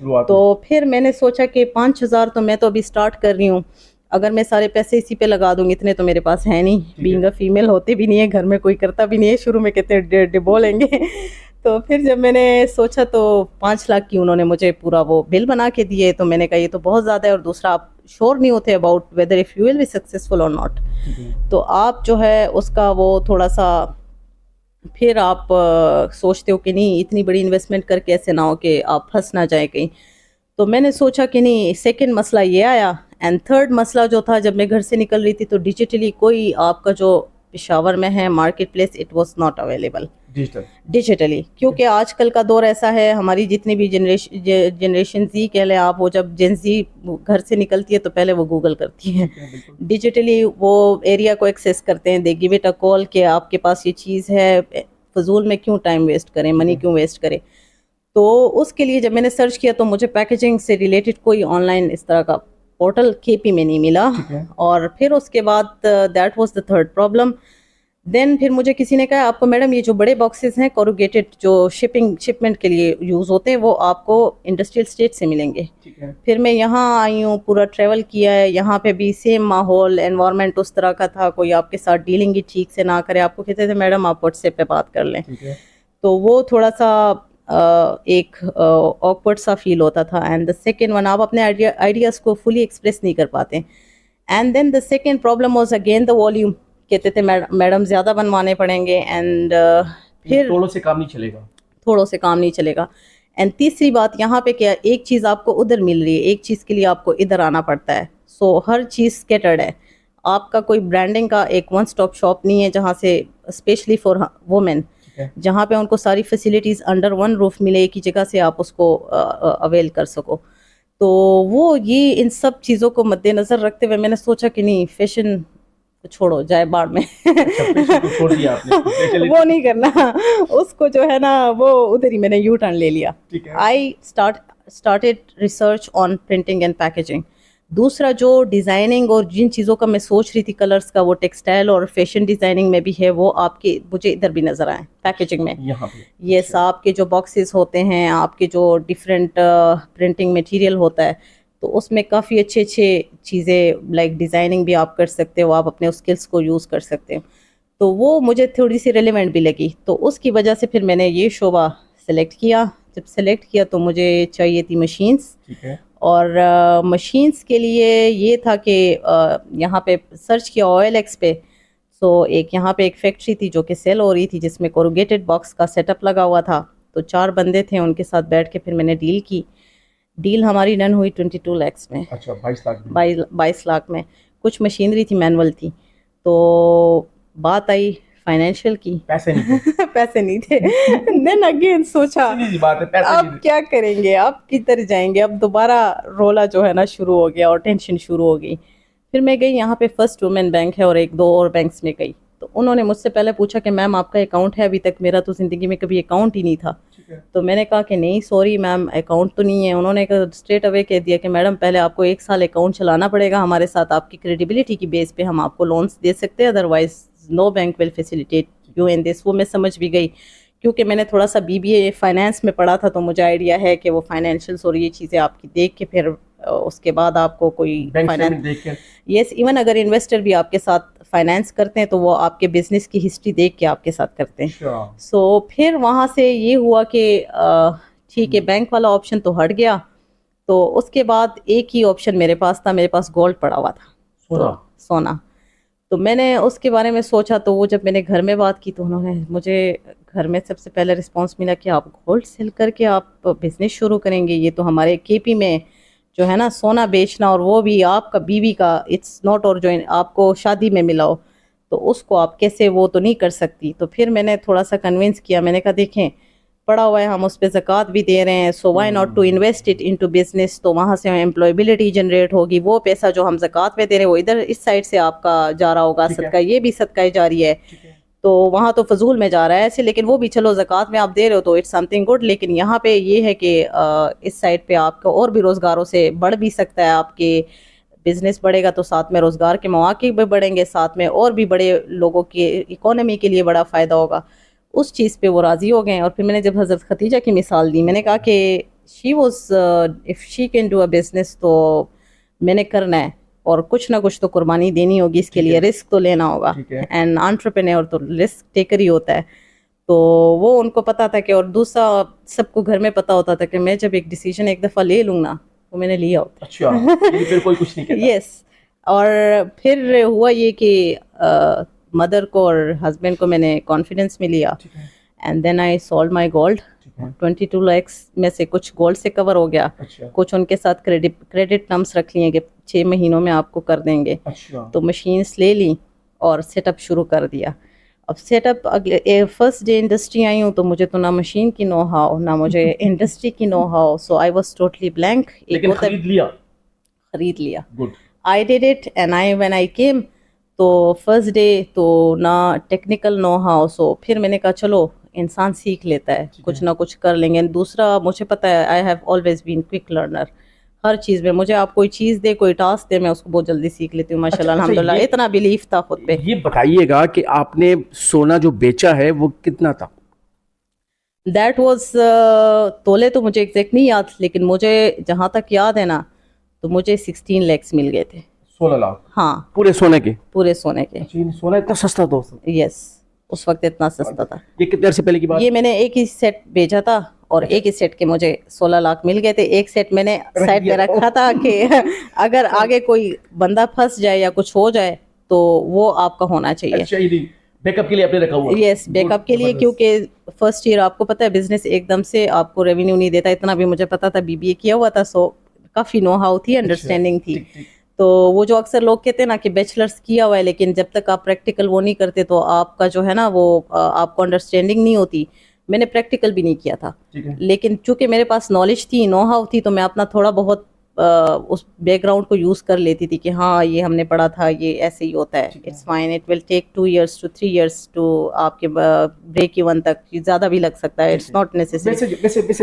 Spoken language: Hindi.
शुरुआत तो में? फिर मैंने सोचा कि 5,000 तो मैं तो अभी स्टार्ट कर रही हूँ, अगर मैं सारे पैसे इसी पे लगा दूंगी, इतने तो मेरे पास है नहीं, ठीक है। बीइंग अ फीमेल होते भी नहीं है, घर में कोई करता भी नहीं है, शुरू में कितने बोलेंगे। तो फिर जब मैंने सोचा तो 5 लाख की उन्होंने मुझे पूरा वो बिल बना के दिए, तो मैंने कहा ये तो बहुत ज़्यादा है, और दूसरा आप श्योर नहीं होते about whether if you will be successful और नॉट। ठीक है। तो आप जो है उसका वो थोड़ा सा फिर आप सोचते हो कि नहीं इतनी बड़ी इन्वेस्टमेंट करके ऐसे ना हो कि आप फंस ना जाए कहीं। तो मैंने सोचा कि नहीं, सेकंड मसला ये आया। एंड थर्ड मसला जो था, जब मैं घर से निकल रही थी तो डिजिटली कोई आपका जो पेशावर में है market place, it was not available digital. Digitally, ठीक है। क्योंकि आजकल का दौर ऐसा है, हमारी जितनी भी जनरेशन जी कह लें आप, वो जब जेन जी घर से निकलती है तो पहले वो गूगल करती है, ठीक है, बिल्कुल। डिजिटली वो एरिया को एक्सेस करते हैं, they give it a call कि आपके पास ये चीज़ है, फजूल में क्यों टाइम वेस्ट करें, ठीक मनी है। क्यों वेस्ट करें। तो उसके लिए जब मैंने सर्च किया तो मुझे पैकेजिंग से रिलेटेड कोई ऑनलाइन इस तरह का पोर्टल केपी में नहीं मिला। ठीक है। और फिर उसके बाद that was the third problem. Then फिर मुझे किसी ने कहा आपको मैडम ये जो बड़े बॉक्सेस हैं कोरुगेटेड जो शिपमेंट के लिए यूज़ होते हैं वो आपको इंडस्ट्रियल स्टेट से मिलेंगे। ठीक है। फिर मैं यहाँ आई हूँ, पूरा ट्रैवल किया है, यहाँ पे भी सेम माहौल एनवायरनमेंट उस तरह का था, कोई आपके साथ डीलिंग ही ठीक से ना करे, आपको कहते थे मैडम आप व्हाट्सएप पे बात कर लें। ठीक है। तो वो थोड़ा सा एक ऑकवर्ड सा फील होता था। एंड द सेकेंड वन, आप अपने आइडियाज़ को फुली एक्सप्रेस नहीं कर पाते। And then the second problem was again the volume, कहते थे मैडम ज़्यादा बनवाने पड़ेंगे। एंड फिर तोड़ों से काम नहीं चलेगा। थोड़ों से काम नहीं चलेगा। एंड तीसरी बात यहाँ पे क्या, एक चीज़ आपको उधर मिल रही है, एक चीज़ के लिए आपको इधर आना पड़ता है। सो हर चीज़ स्कैटर्ड है, आपका कोई ब्रांडिंग का एक वन स्टॉप शॉप नहीं है जहाँ से स्पेशली फॉर वुमेन, ठीक है। जहाँ पे उनको सारी फैसिलिटीज़ अंडर वन रूफ मिले, एक ही जगह से आप उसको अवेल कर सको। तो वो ये इन सब चीज़ों को मद्देनज़र रखते हुए मैंने सोचा कि नहीं, फैशन छोड़ो, जाए बाढ़ में। अच्छा, पैशन को छोड़ दिया आपने, वो स्पेशलिटी। नहीं करना, उसको जो है ना वो उधर ही मैंने यू टर्न ले लिया। ठीक है। I started research on printing and packaging. दूसरा जो डिज़ाइनिंग और जिन चीज़ों का मैं सोच रही थी कलर्स का, वो टेक्सटाइल और फैशन डिज़ाइनिंग में भी है, वो आपके मुझे इधर भी नज़र आए पैकेजिंग में। यहाँ पे। ये अच्छा। आपके जो बॉक्सेस होते हैं, आपके जो डिफरेंट प्रिंटिंग मटेरियल होता है, तो उसमें काफ़ी अच्छे अच्छे चीज़ें लाइक डिज़ाइनिंग भी आप कर सकते हो, आप अपने स्किल्स को यूज़ कर सकते हो। तो वो मुझे थोड़ी सी रेलेवेंट भी लगी, तो उसकी वजह से फिर मैंने ये शोबा सेलेक्ट किया। जब सेलेक्ट किया तो मुझे चाहिए थी मशीन्स। ठीक है। और मशीन्स के लिए ये था कि यहाँ पे सर्च किया OLX पे। सो एक यहाँ पे एक फैक्ट्री थी जो कि सेल हो रही थी, जिसमें कोरुगेटेड बॉक्स का सेटअप लगा हुआ था। तो 4 बंदे थे, उनके साथ बैठ के फिर मैंने डील की। डील हमारी डन हुई 22 लैक्स में, अच्छा, 22 लाख में। 22 लाख में। कुछ मशीनरी थी, मैनुअल थी। तो बात आई फाइनेंशियल की। पैसे नहीं थे। पैसे नहीं थे। देन अगेन सोचा सीधी सी बात है, पैसे नहीं अब थे। क्या करेंगे, अब किधर जाएंगे, अब दोबारा रोला जो है ना शुरू हो गया और टेंशन शुरू हो गई। फिर मैं गई, यहाँ पे फर्स्ट वुमेन बैंक है और एक दो और बैंक्स में गई। तो उन्होंने मुझसे पहले पूछा कि मैम आपका अकाउंट है, अभी तक मेरा तो ज़िंदगी में कभी अकाउंट ही नहीं था। ठीक है। तो मैंने कहा कि नहीं सॉरी मैम, अकाउंट तो नहीं है। उन्होंने स्ट्रेट अवे कह दिया कि मैडम पहले आपको 1 साल अकाउंट चलाना पड़ेगा हमारे साथ, आपकी क्रेडिबिलिटी की बेस पे हम आपको लोन्स दे सकते हैं, otherwise no bank will facilitate you in this. वो मैं समझ भी गई, क्योंकि मैंने थोड़ा सा BBA फाइनेंस में पढ़ा था, तो मुझे आइडिया है कि वो फाइनेंशियल्स और ये चीज़ें आपकी देख के फिर उसके बाद आपको कोई बैंक फाइनेंस, स्टेटमेंट देख के। यस, इवन अगर इन्वेस्टर भी आपके साथ फाइनेंस करते हैं तो वो आपके बिजनेस की हिस्ट्री देख के आपके साथ करते हैं। अच्छा। सो फिर वहाँ से ये हुआ कि ठीक है, बैंक वाला ऑप्शन तो हट गया। तो उसके बाद एक ही ऑप्शन मेरे पास था, मेरे पास गोल्ड पड़ा हुआ था। सोना। तो सोना। तो मैंने उसके बारे में सोचा, तो वो जब मैंने घर में बात की तो उन्होंने मुझे, घर में सबसे पहले रिस्पांस मिला कि आप गोल्ड सेल करके आप बिजनेस शुरू करेंगे, ये तो हमारे KP में जो है ना सोना बेचना, और वो भी आपका बीवी का, इट्स नॉट और जो आपको शादी में मिला हो, तो उसको आप कैसे, वो तो नहीं कर सकती। तो फिर मैंने थोड़ा सा कन्विंस किया, मैंने कहा देखें पड़ा हुआ है, हम उस पर ज़कात भी दे रहे हैं, so why not to invest it into business. तो वहाँ से एम्प्लॉयबिलिटी जनरेट होगी, वो पैसा जो हम ज़कात में दे रहे हैं वो इधर इस साइड से आपका जा रहा होगा, ठीक है। सदका, ये भी सदका जारी है। ठीक है। तो वहाँ तो फजूल में जा रहा है ऐसे, लेकिन वो भी चलो ज़कात में आप दे रहे हो तो इट्स समथिंग गुड। लेकिन यहाँ पे ये है कि इस साइड पे आपका और भी रोज़गारों से बढ़ भी सकता है, आपके बिजनेस बढ़ेगा तो साथ में रोज़गार के मौके भी बढ़ेंगे, साथ में और भी बड़े लोगों की इकोनॉमी के लिए बड़ा फ़ायदा होगा। उस चीज़ पे वो राज़ी हो गए। और फिर मैंने जब हज़रत खतीजा की मिसाल दी, मैंने कहा कि she was if she can do a business तो मैंने करना है, और कुछ ना कुछ तो कुर्बानी देनी होगी इसके ठीक लिए, है। रिस्क तो लेना होगा, ठीक है। एंड एंटरप्रेन्योर तो रिस्क टेकर ही होता है। तो वो उनको पता था कि, और दूसरा सबको घर में पता होता था कि मैं जब एक डिसीजन एक दफ़ा ले लूँ ना तो मैंने लिया होता अच्छा, यानी फिर कोई कुछ नहीं है। कहता। यस। और फिर हुआ ये कि मदर को और हस्बैंड को मैंने कॉन्फिडेंस में लिया, ठीक है। And then I sold my gold. ठीक है। 22 lakhs में से कुछ गोल्ड से कवर हो गया, अच्छा। कुछ उनके साथ क्रेडिट टर्म्स रख लिए कि 6 महीनों में आपको कर देंगे। अच्छा। तो मशीन्स ले ली और सेटअप शुरू कर दिया। अब सेटअप अगले फर्स्ट डे इंडस्ट्री आई हूँ तो मुझे तो ना मशीन की नो हाउ ना मुझे इंडस्ट्री की know how, so I was totally blank. लेकिन खरीद लिया। खरीद लिया। Good. I did it and I when I came तो फर्स्ट डे तो ना टेक्निकल नो हाउ, सो फिर मैंने कहा चलो इंसान सीख लेता है, कुछ ना कुछ कर लेंगे। दूसरा मुझे पता है I have always been quick learner, हर चीज़ में मुझे आप कोई चीज़ दे, कोई टास्क दे, मैं उसको बहुत जल्दी सीख लेती हूँ माशाल्लाह अच्छा, अल्हम्दुलिल्लाह। ये- इतना बिलीफ था खुद पे। ये बताइएगा कि आपने सोना जो बेचा है वो कितना था? दैट वाज तोले तो मुझे एग्जैक्ट नहीं याद, लेकिन मुझे जहाँ तक याद है ना तो मुझे 16 lakhs मिल गए थे। 16 लाख हाँ, पूरे सोने के? पूरे सोने के। अच्छा, ये सोना इतना सस्ता था उस वक्त? यस, उस वक्त इतना सस्ता था। ये कितने अरसे पहले की बात? ये मैंने एक ही सेट बेचा था और एक ही सेट के मुझे 16 लाख मिल गए थे। एक सेट मैंने साइड पे रखा था कि अगर आगे कोई बंदा फंस जाए या कुछ हो जाए तो वो आपका होना चाहिए। अच्छा, ये बैकअप के लिए आपने रखा हुआ? यस, बैकअप के लिए, क्योंकि फर्स्ट ईयर आपको पता है बिजनेस एकदम से आपको रेवेन्यू नहीं देता। इतना भी मुझे पता था, बीबीए किया हुआ था, सो काफ़ी नो हाउ थी, अंडरस्टैंडिंग थी। ठीक, ठीक। तो वो जो अक्सर लोग कहते हैं ना कि बैचलर्स किया हुआ है लेकिन जब तक आप प्रैक्टिकल वो नहीं करते तो आपका जो है ना वो आपको अंडरस्टैंडिंग नहीं होती। मैंने प्रैक्टिकल भी नहीं किया था, ठीक है। लेकिन चूंकि मेरे पास नॉलेज थी, नो हाउ थी, तो मैं अपना थोड़ा बहुत उस बैकग्राउंड को यूज़ कर लेती थी कि हाँ ये हमने पढ़ा था, ये ऐसे ही होता है, it's fine, it will take 2 years to 3 years to आपके ब्रेक इवन तक, ज़्यादा भी लग सकता है, इट्स नॉट नेसेसरी। वैसे